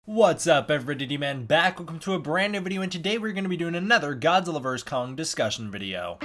What's up, everybody, man? Back. Welcome to a brand new video, and today we're going to be doing another Godzilla vs. Kong discussion video.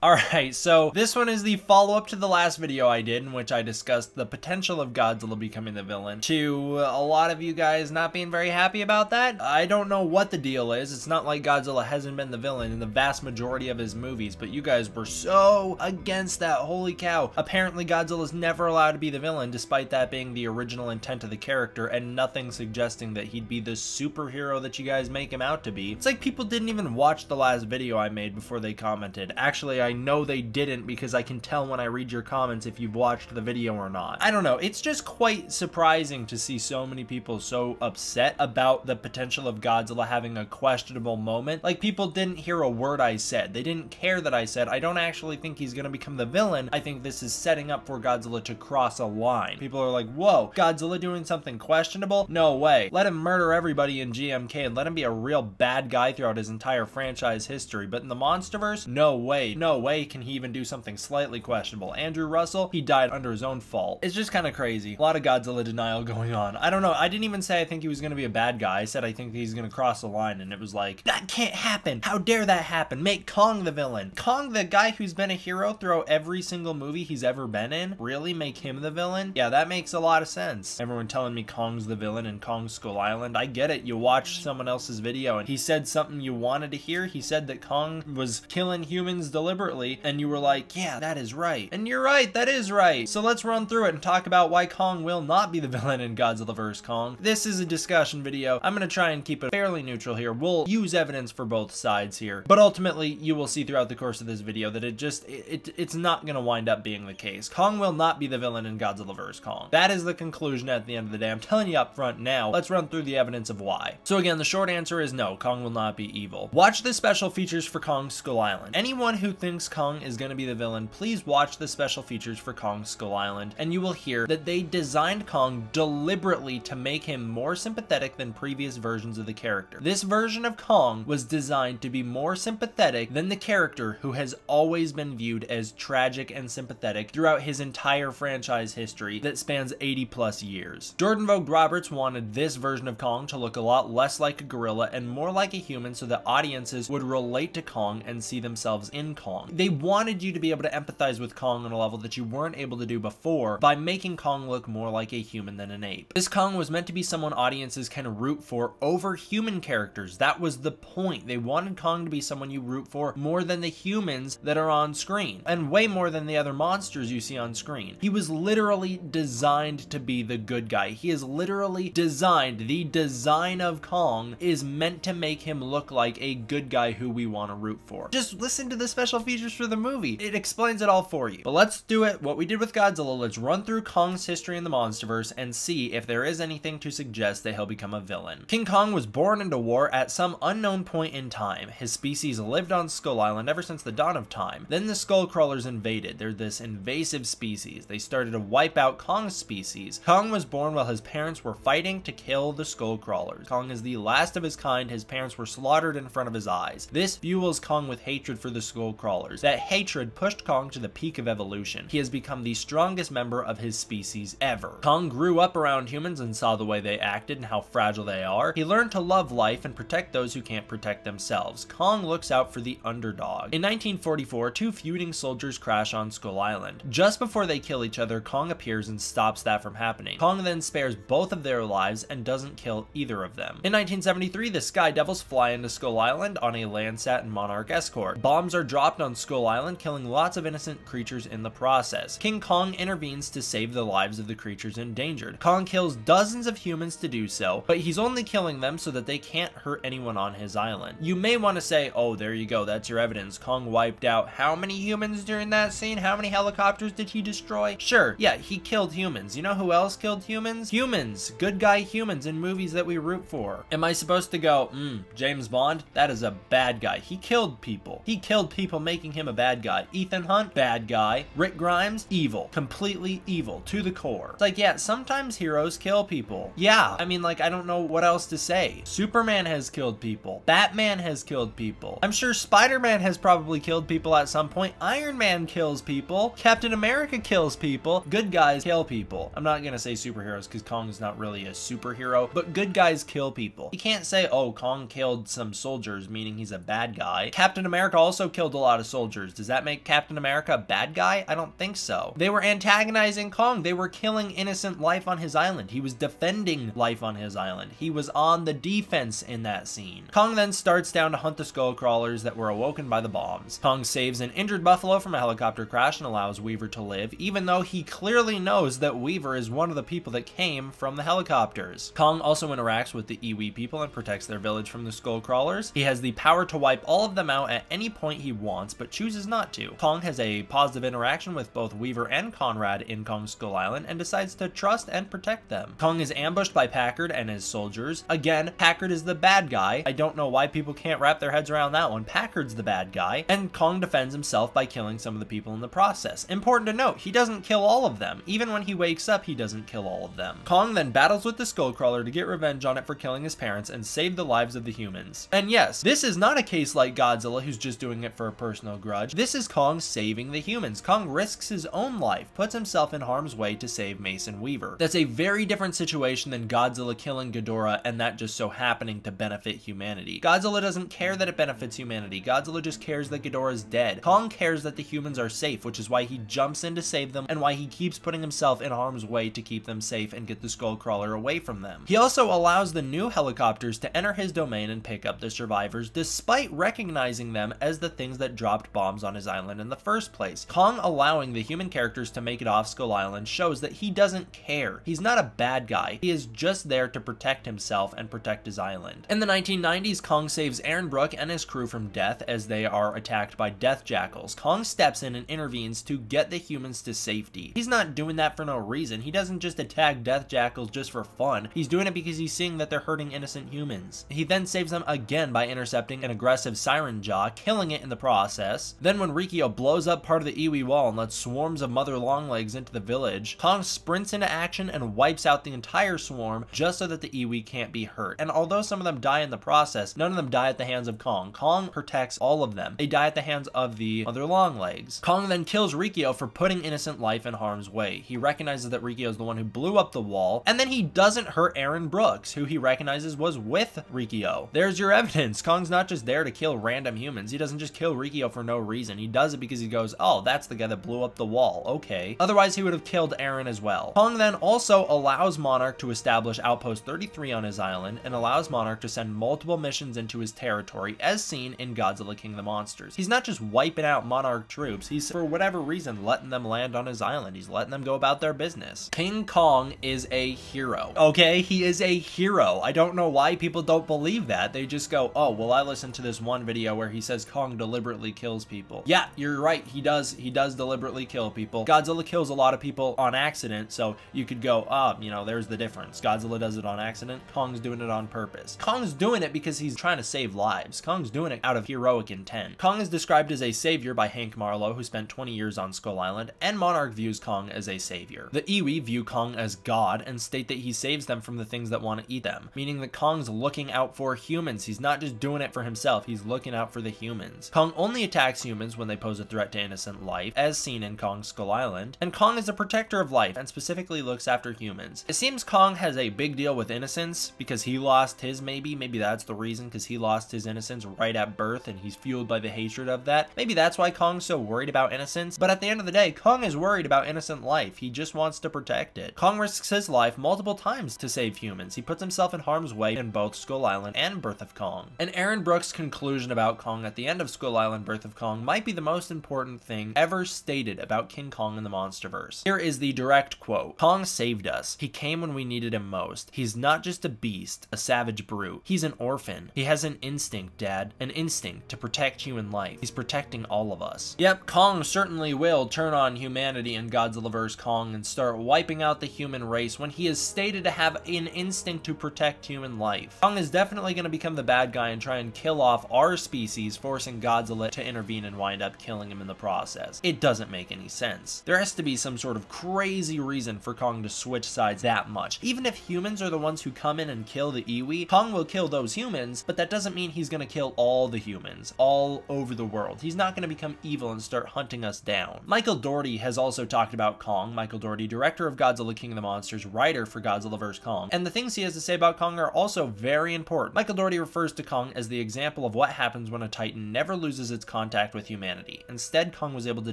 Alright, so this one is the follow-up to the last video I did in which I discussed the potential of Godzilla becoming the villain. To a lot of you guys not being very happy about that, I don't know what the deal is. It's not like Godzilla hasn't been the villain in the vast majority of his movies, but you guys were so against that. Holy cow. Apparently Godzilla's never allowed to be the villain, despite that being the original intent of the character, and nothing suggesting that he'd be the superhero that you guys make him out to be. It's like people didn't even watch the last video I made before they commented. Actually, I know they didn't, because I can tell when I read your comments if you've watched the video or not. I don't know, it's just quite surprising to see so many people so upset about the potential of Godzilla having a questionable moment. Like, people didn't hear a word I said. They didn't care that I said, I don't actually think he's gonna become the villain. I think this is setting up for Godzilla to cross a line. People are like, whoa, Godzilla doing something questionable? No way. Let him murder everybody in GMK and let him be a real bad guy throughout his entire franchise history. But in the MonsterVerse, no way. No way can he even do something slightly questionable. Andrew Russell, he died under his own fault. It's just kind of crazy. A lot of Godzilla denial going on. I don't know. I didn't even say I think he was going to be a bad guy. I said I think he's going to cross the line, and it was like, that can't happen. How dare that happen? Make Kong the villain. Kong, the guy who's been a hero throughout every single movie he's ever been in? Really? Make him the villain? Yeah, that makes a lot of sense. Everyone telling me Kong's the villain in Kong Skull Island. I get it. You watched someone else's video, and he said something you wanted to hear. He said that Kong was killing humans deliberately, and you were like, yeah, that is right. And you're right, that is right. So let's run through it and talk about why Kong will not be the villain in Godzilla vs. Kong. This is a discussion video. I'm going to try and keep it fairly neutral here. We'll use evidence for both sides here, but ultimately you will see throughout the course of this video that it's not going to wind up being the case. Kong will not be the villain in Godzilla vs. Kong. That is the conclusion at the end of the day. I'm telling you up front now. Let's run through the evidence of why. So again, the short answer is no, Kong will not be evil. Watch the special features for Kong Skull Island. Anyone who thinks Kong is going to be the villain, please watch the special features for Kong Skull Island, and you will hear that they designed Kong deliberately to make him more sympathetic than previous versions of the character. This version of Kong was designed to be more sympathetic than the character, who has always been viewed as tragic and sympathetic throughout his entire franchise history that spans 80+ years. Jordan Vogt Roberts wanted this version of Kong to look a lot less like a gorilla and more like a human, so that audiences would relate to Kong and see themselves in Kong. They wanted you to be able to empathize with Kong on a level that you weren't able to do before by making Kong look more like a human than an ape. This Kong was meant to be someone audiences can root for over human characters. That was the point. They wanted Kong to be someone you root for more than the humans that are on screen, and way more than the other monsters you see on screen. He was literally designed to be the good guy. He is literally designed. The design of Kong is meant to make him look like a good guy who we want to root for. Just listen to the special features for the movie. It explains it all for you. But let's do it what we did with Godzilla. Let's run through Kong's history in the MonsterVerse and see if there is anything to suggest that he'll become a villain. King Kong was born into war at some unknown point in time. His species lived on Skull Island ever since the dawn of time. Then the skull crawlers invaded. They're this invasive species. They started to wipe out Kong's species. Kong was born while his parents were fighting to kill the skull crawlers. Kong is the last of his kind. His parents were slaughtered in front of his eyes. This fuels Kong with hatred for the skull crawlers. That hatred pushed Kong to the peak of evolution. He has become the strongest member of his species ever. Kong grew up around humans and saw the way they acted and how fragile they are. He learned to love life and protect those who can't protect themselves. Kong looks out for the underdog. In 1944, two feuding soldiers crash on Skull Island. Just before they kill each other, Kong appears and stops that from happening. Kong then spares both of their lives and doesn't kill either of them. In 1973, the Sky Devils fly into Skull Island on a Landsat and Monarch escort. Bombs are dropped on Skull Island, killing lots of innocent creatures in the process. King Kong intervenes to save the lives of the creatures endangered. Kong kills dozens of humans to do so, but he's only killing them so that they can't hurt anyone on his island. You may want to say, oh, there you go, that's your evidence. Kong wiped out how many humans during that scene? How many helicopters did he destroy? Sure, yeah, he killed humans. You know who else killed humans? Humans! Good guy humans in movies that we root for. Am I supposed to go, James Bond? That is a bad guy. He killed people. He killed people making making him a bad guy. Ethan Hunt, bad guy. Rick Grimes, evil. Completely evil to the core. It's like, yeah, sometimes heroes kill people. Yeah, I mean, like, I don't know what else to say. Superman has killed people. Batman has killed people. I'm sure Spider-Man has probably killed people at some point. Iron Man kills people. Captain America kills people. Good guys kill people. I'm not gonna say superheroes because Kong's not really a superhero, but good guys kill people. You can't say, oh, Kong killed some soldiers, meaning he's a bad guy. Captain America also killed a lot of soldiers. Does that make Captain America a bad guy? I don't think so. They were antagonizing Kong. They were killing innocent life on his island. He was defending life on his island. He was on the defense in that scene. Kong then starts down to hunt the skull crawlers that were awoken by the bombs. Kong saves an injured buffalo from a helicopter crash and allows Weaver to live, even though he clearly knows that Weaver is one of the people that came from the helicopters. Kong also interacts with the iwi people and protects their village from the skull crawlers. He has the power to wipe all of them out at any point he wants, but chooses not to. Kong has a positive interaction with both Weaver and Conrad in Kong's Skull Island and decides to trust and protect them. Kong is ambushed by Packard and his soldiers. Again, Packard is the bad guy. I don't know why people can't wrap their heads around that one. Packard's the bad guy, and Kong defends himself by killing some of the people in the process. Important to note, he doesn't kill all of them. Even when he wakes up, he doesn't kill all of them. Kong then battles with the Skullcrawler to get revenge on it for killing his parents and save the lives of the humans. And yes, this is not a case like Godzilla who's just doing it for a personal grudge. This is Kong saving the humans. Kong risks his own life, puts himself in harm's way to save Mason Weaver. That's a very different situation than Godzilla killing Ghidorah and that just so happening to benefit humanity. Godzilla doesn't care that it benefits humanity. Godzilla just cares that Ghidorah is dead. Kong cares that the humans are safe, which is why he jumps in to save them and why he keeps putting himself in harm's way to keep them safe and get the Skullcrawler away from them. He also allows the new helicopters to enter his domain and pick up the survivors, despite recognizing them as the things that dropped bombs on his island in the first place. Kong allowing the human characters to make it off Skull Island shows that he doesn't care. He's not a bad guy. He is just there to protect himself and protect his island. In the 1990s, Kong saves Aaron Brook and his crew from death as they are attacked by death jackals. Kong steps in and intervenes to get the humans to safety. He's not doing that for no reason. He doesn't just attack death jackals just for fun. He's doing it because he's seeing that they're hurting innocent humans. He then saves them again by intercepting an aggressive siren jaw, killing it in the process. Then when Rikio blows up part of the iwi wall and lets swarms of mother longlegs into the village, Kong sprints into action and wipes out the entire swarm just so that the iwi can't be hurt. And although some of them die in the process, none of them die at the hands of Kong. Kong protects all of them. They die at the hands of the mother longlegs. Kong then kills Rikio for putting innocent life in harm's way. He recognizes that Rikio is the one who blew up the wall, and then he doesn't hurt Aaron Brooks, who he recognizes was with Rikio. There's your evidence. Kong's not just there to kill random humans. He doesn't just kill Rikio for no reason. He does it because he goes, oh, that's the guy that blew up the wall. Okay. Otherwise, he would have killed Aaron as well. Kong then also allows Monarch to establish Outpost 33 on his island and allows Monarch to send multiple missions into his territory as seen in Godzilla King of the Monsters. He's not just wiping out Monarch troops. He's, for whatever reason, letting them land on his island. He's letting them go about their business. King Kong is a hero. Okay, he is a hero. I don't know why people don't believe that. They just go, oh, well, I listened to this one video where he says Kong deliberately kills people. Yeah, you're right. He does deliberately kill people. Godzilla kills a lot of people on accident, so you could go, you know, there's the difference. Godzilla does it on accident. Kong's doing it on purpose. Kong's doing it because he's trying to save lives. Kong's doing it out of heroic intent. Kong is described as a savior by Hank Marlowe, who spent 20 years on Skull Island, and Monarch views Kong as a savior. The iwi view Kong as God and state that he saves them from the things that want to eat them, meaning that Kong's looking out for humans. He's not just doing it for himself. He's looking out for the humans. Kong only attacks humans when they pose a threat to innocent life, as seen in Kong's Skull Island, and Kong is a protector of life and specifically looks after humans. It seems Kong has a big deal with innocence because he lost his, maybe that's the reason, because he lost his innocence right at birth and he's fueled by the hatred of that. Maybe that's why Kong's so worried about innocence, but at the end of the day, Kong is worried about innocent life. He just wants to protect it. Kong risks his life multiple times to save humans. He puts himself in harm's way in both Skull Island and Birth of Kong. And Aaron Brooks' conclusion about Kong at the end of Skull Island Birth of Kong might be the most important thing ever stated about King Kong in the MonsterVerse. Here is the direct quote. Kong saved us. He came when we needed him most. He's not just a beast, a savage brute. He's an orphan. He has an instinct, Dad. An instinct to protect human life. He's protecting all of us. Yep, Kong certainly will turn on humanity in Godzilla vs. Kong and start wiping out the human race when he is stated to have an instinct to protect human life. Kong is definitely going to become the bad guy and try and kill off our species, forcing Godzilla to intervene intervene and wind up killing him in the process. It doesn't make any sense. There has to be some sort of crazy reason for Kong to switch sides that much. Even if humans are the ones who come in and kill the Iwi, Kong will kill those humans, but that doesn't mean he's gonna kill all the humans all over the world. He's not gonna become evil and start hunting us down. Michael Dougherty has also talked about Kong. Michael Dougherty, director of Godzilla King of the Monsters, writer for Godzilla vs. Kong, and the things he has to say about Kong are also very important. Michael Dougherty refers to Kong as the example of what happens when a Titan never loses its contact with humanity. Instead, Kong was able to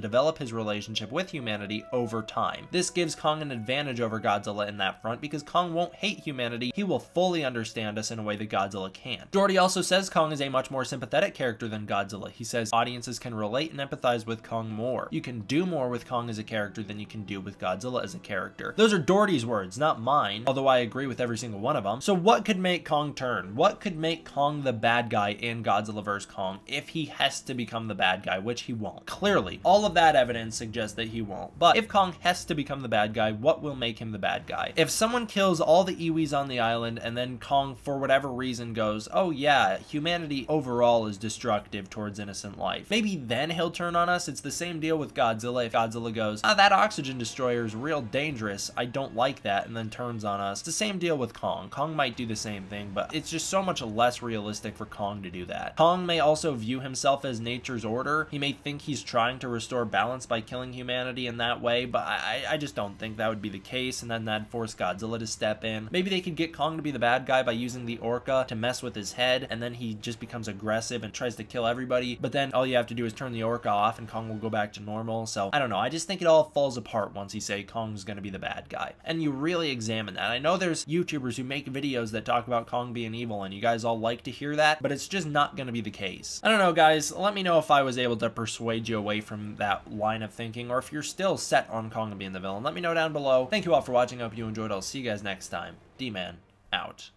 develop his relationship with humanity over time. This gives Kong an advantage over Godzilla in that front because Kong won't hate humanity, he will fully understand us in a way that Godzilla can't. Dougherty also says Kong is a much more sympathetic character than Godzilla. He says audiences can relate and empathize with Kong more. You can do more with Kong as a character than you can do with Godzilla as a character. Those are Dougherty's words, not mine, although I agree with every single one of them. So what could make Kong turn? What could make Kong the bad guy in Godzilla vs. Kong if he has to become the bad guy, which he won't? Clearly, all of that evidence suggests that he won't. But if Kong has to become the bad guy, what will make him the bad guy? If someone kills all the Iwis on the island and then Kong, for whatever reason, goes, oh yeah, humanity overall is destructive towards innocent life, maybe then he'll turn on us. It's the same deal with Godzilla. If Godzilla goes, that oxygen destroyer is real dangerous, I don't like that, and then turns on us, it's the same deal with Kong. Kong might do the same thing, but it's just so much less realistic for Kong to do that. Kong may also view himself as nature's order. He may think he's trying to restore balance by killing humanity in that way, but I just don't think that would be the case, and then that'd force Godzilla to step in. Maybe they could get Kong to be the bad guy by using the orca to mess with his head, and then he just becomes aggressive and tries to kill everybody, but then all you have to do is turn the orca off and Kong will go back to normal. So I don't know, I just think it all falls apart once you say Kong's gonna be the bad guy, and you really examine that. I know there's YouTubers who make videos that talk about Kong being evil, and you guys all like to hear that, but it's just not gonna be the case. I don't know, guys, let me know if I was able to persuade you away from that line of thinking, or if you're still set on Kong being the villain. Let me know down below. Thank you all for watching, I hope you enjoyed. I'll see you guys next time. D-Man, out.